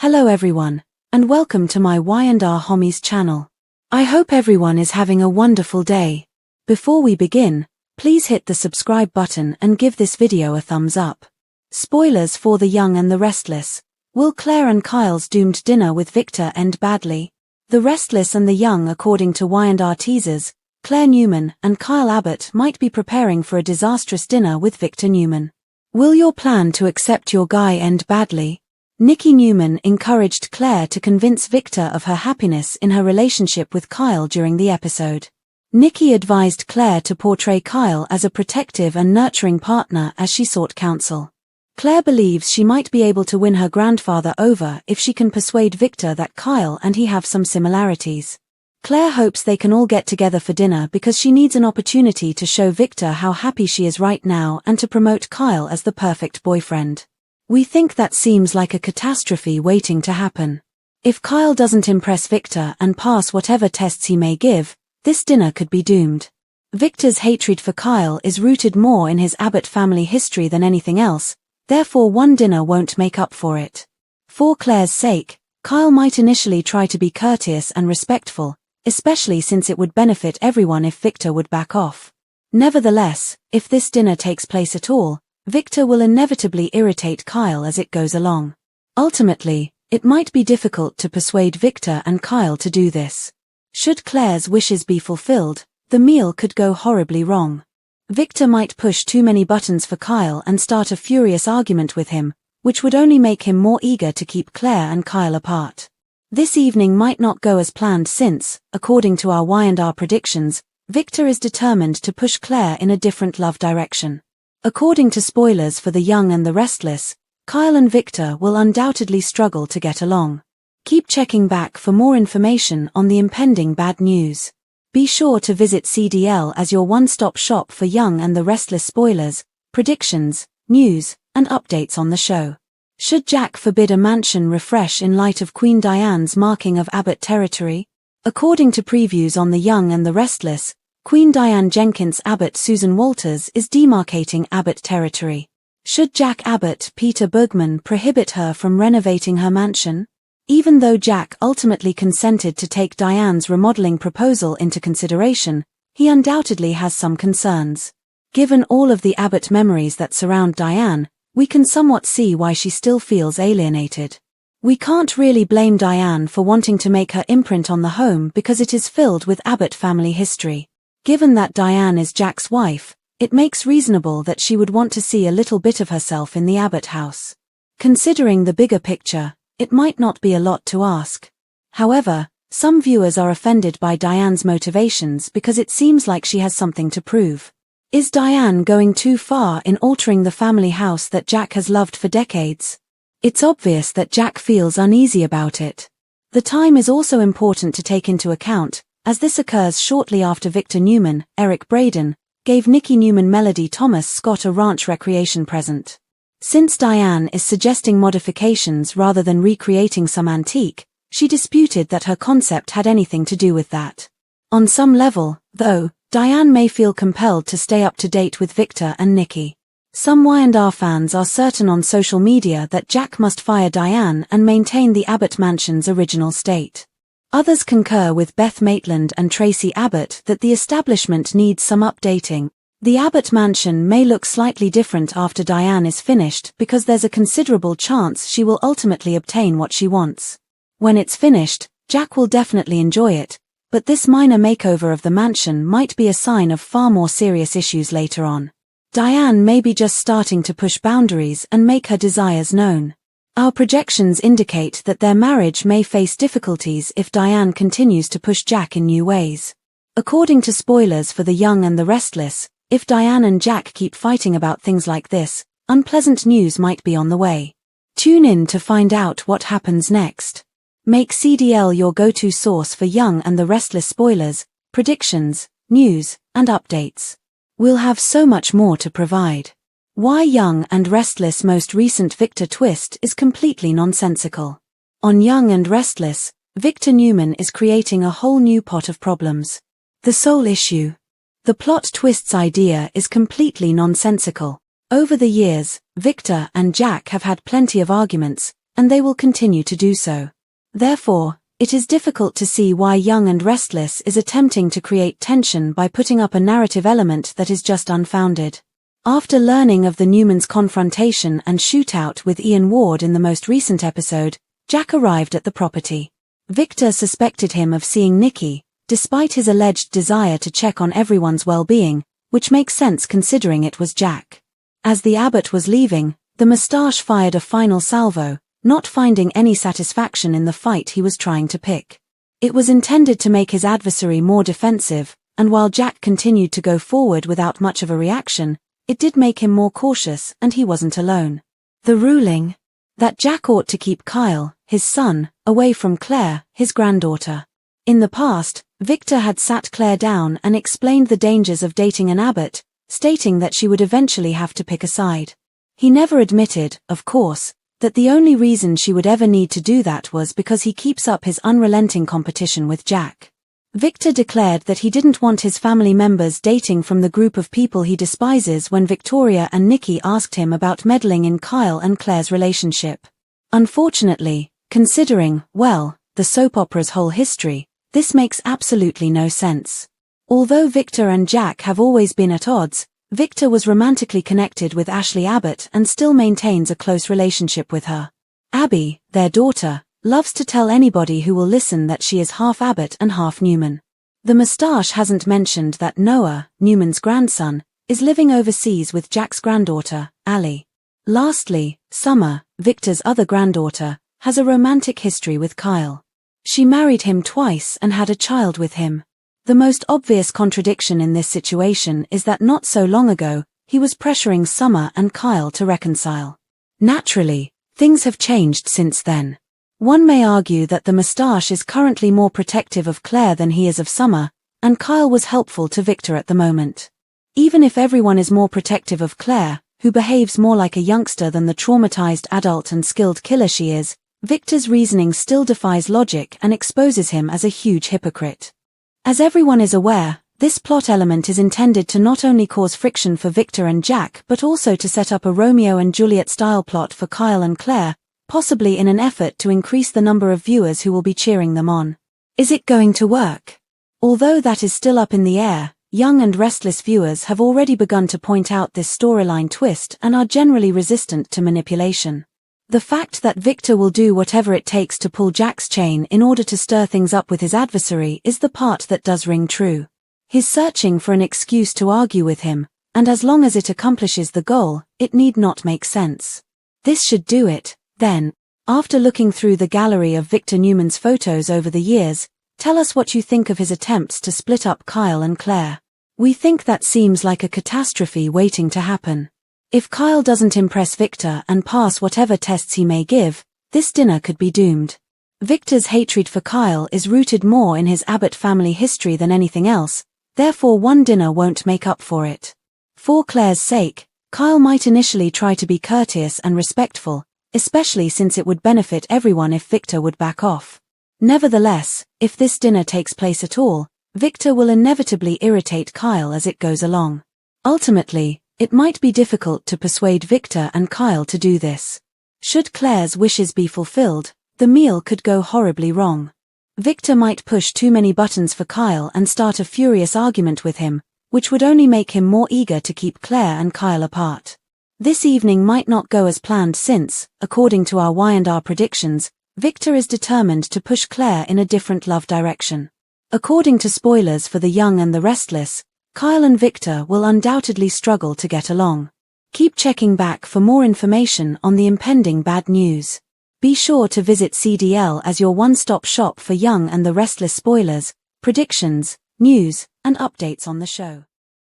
Hello everyone, and welcome to my Y&R Homies channel. I hope everyone is having a wonderful day. Before we begin, please hit the subscribe button and give this video a thumbs up. Spoilers for The Young and the Restless. Will Claire and Kyle's doomed dinner with Victor end badly? The Restless and the Young, according to Y&R teasers, Claire Newman and Kyle Abbott might be preparing for a disastrous dinner with Victor Newman. Will your plan to accept your guy end badly? Nikki Newman encouraged Claire to convince Victor of her happiness in her relationship with Kyle during the episode. Nikki advised Claire to portray Kyle as a protective and nurturing partner as she sought counsel. Claire believes she might be able to win her grandfather over if she can persuade Victor that Kyle and he have some similarities. Claire hopes they can all get together for dinner because she needs an opportunity to show Victor how happy she is right now and to promote Kyle as the perfect boyfriend. We think that seems like a catastrophe waiting to happen. If Kyle doesn't impress Victor and pass whatever tests he may give, this dinner could be doomed. Victor's hatred for Kyle is rooted more in his Abbott family history than anything else, therefore one dinner won't make up for it. For Claire's sake, Kyle might initially try to be courteous and respectful, especially since it would benefit everyone if Victor would back off. Nevertheless, if this dinner takes place at all, Victor will inevitably irritate Kyle as it goes along. Ultimately, it might be difficult to persuade Victor and Kyle to do this. Should Claire's wishes be fulfilled, the meal could go horribly wrong. Victor might push too many buttons for Kyle and start a furious argument with him, which would only make him more eager to keep Claire and Kyle apart. This evening might not go as planned since, according to our Y&R predictions, Victor is determined to push Claire in a different love direction. According to spoilers for The Young and the Restless, Kyle and Victor will undoubtedly struggle to get along. Keep checking back for more information on the impending bad news. Be sure to visit CDL as your one-stop shop for Young and the Restless spoilers, predictions, news, and updates on the show. Should Jack forbid a mansion refresh in light of Queen Diane's marking of Abbott territory? According to previews on The Young and the Restless, Queen Diane Jenkins Abbott Susan Walters is demarcating Abbott territory. Should Jack Abbott Peter Bergman prohibit her from renovating her mansion? Even though Jack ultimately consented to take Diane's remodeling proposal into consideration, he undoubtedly has some concerns. Given all of the Abbott memories that surround Diane, we can somewhat see why she still feels alienated. We can't really blame Diane for wanting to make her imprint on the home because it is filled with Abbott family history. Given that Diane is Jack's wife, it makes reasonable that she would want to see a little bit of herself in the Abbott house. Considering the bigger picture, it might not be a lot to ask. However, some viewers are offended by Diane's motivations because it seems like she has something to prove. Is Diane going too far in altering the family house that Jack has loved for decades? It's obvious that Jack feels uneasy about it. The time is also important to take into account, as this occurs shortly after Victor Newman, Eric Braeden, gave Nikki Newman Melody Thomas Scott a ranch recreation present. Since Diane is suggesting modifications rather than recreating some antique, she disputed that her concept had anything to do with that. On some level, though, Diane may feel compelled to stay up to date with Victor and Nikki. Some Y&R fans are certain on social media that Jack must fire Diane and maintain the Abbott mansion's original state. Others concur with Beth Maitland and Tracy Abbott that the establishment needs some updating. The Abbott mansion may look slightly different after Diane is finished because there's a considerable chance she will ultimately obtain what she wants. When it's finished, Jack will definitely enjoy it, but this minor makeover of the mansion might be a sign of far more serious issues later on. Diane may be just starting to push boundaries and make her desires known. Our projections indicate that their marriage may face difficulties if Diane continues to push Jack in new ways. According to spoilers for The Young and the Restless, if Diane and Jack keep fighting about things like this, unpleasant news might be on the way. Tune in to find out what happens next. Make CDL your go-to source for Young and the Restless spoilers, predictions, news, and updates. We'll have so much more to provide. Why Young and Restless' most recent Victor twist is completely nonsensical. On Young and Restless, Victor Newman is creating a whole new pot of problems. The sole issue. The plot twist's idea is completely nonsensical. Over the years, Victor and Jack have had plenty of arguments, and they will continue to do so. Therefore, it is difficult to see why Young and Restless is attempting to create tension by putting up a narrative element that is just unfounded. After learning of the Newmans' confrontation and shootout with Ian Ward in the most recent episode, Jack arrived at the property. Victor suspected him of seeing Nikki, despite his alleged desire to check on everyone's well-being, which makes sense considering it was Jack. As the abbot was leaving, the moustache fired a final salvo, not finding any satisfaction in the fight he was trying to pick. It was intended to make his adversary more defensive, and while Jack continued to go forward without much of a reaction, it did make him more cautious, and he wasn't alone. The ruling that Jack ought to keep Kyle, his son, away from Claire, his granddaughter. In the past, Victor had sat Claire down and explained the dangers of dating an abbot, stating that she would eventually have to pick a side. He never admitted, of course, that the only reason she would ever need to do that was because he keeps up his unrelenting competition with Jack. Victor declared that he didn't want his family members dating from the group of people he despises when Victoria and Nikki asked him about meddling in Kyle and Claire's relationship. Unfortunately, considering, well, the soap opera's whole history, this makes absolutely no sense. Although Victor and Jack have always been at odds, Victor was romantically connected with Ashley Abbott and still maintains a close relationship with her. Abby, their daughter, loves to tell anybody who will listen that she is half Abbott and half Newman. The moustache hasn't mentioned that Noah, Newman's grandson, is living overseas with Jack's granddaughter, Allie. Lastly, Summer, Victor's other granddaughter, has a romantic history with Kyle. She married him twice and had a child with him. The most obvious contradiction in this situation is that not so long ago, he was pressuring Summer and Kyle to reconcile. Naturally, things have changed since then. One may argue that the moustache is currently more protective of Claire than he is of Summer, and Kyle was helpful to Victor at the moment. Even if everyone is more protective of Claire, who behaves more like a youngster than the traumatized adult and skilled killer she is, Victor's reasoning still defies logic and exposes him as a huge hypocrite. As everyone is aware, this plot element is intended to not only cause friction for Victor and Jack but also to set up a Romeo and Juliet-style plot for Kyle and Claire, possibly in an effort to increase the number of viewers who will be cheering them on. Is it going to work? Although that is still up in the air, Young and Restless viewers have already begun to point out this storyline twist and are generally resistant to manipulation. The fact that Victor will do whatever it takes to pull Jack's chain in order to stir things up with his adversary is the part that does ring true. He's searching for an excuse to argue with him, and as long as it accomplishes the goal, it need not make sense. This should do it, then. After looking through the gallery of Victor Newman's photos over the years, tell us what you think of his attempts to split up Kyle and Claire. We think that seems like a catastrophe waiting to happen. If Kyle doesn't impress Victor and pass whatever tests he may give, this dinner could be doomed. Victor's hatred for Kyle is rooted more in his Abbott family history than anything else, therefore one dinner won't make up for it. For Claire's sake, Kyle might initially try to be courteous and respectful, especially since it would benefit everyone if Victor would back off. Nevertheless, if this dinner takes place at all, Victor will inevitably irritate Kyle as it goes along. Ultimately, it might be difficult to persuade Victor and Kyle to do this. Should Claire's wishes be fulfilled, the meal could go horribly wrong. Victor might push too many buttons for Kyle and start a furious argument with him, which would only make him more eager to keep Claire and Kyle apart. This evening might not go as planned since, according to our Y&R predictions, Victor is determined to push Claire in a different love direction. According to spoilers for The Young and the Restless, Kyle and Victor will undoubtedly struggle to get along. Keep checking back for more information on the impending bad news. Be sure to visit CDL as your one-stop shop for Young and the Restless spoilers, predictions, news, and updates on the show.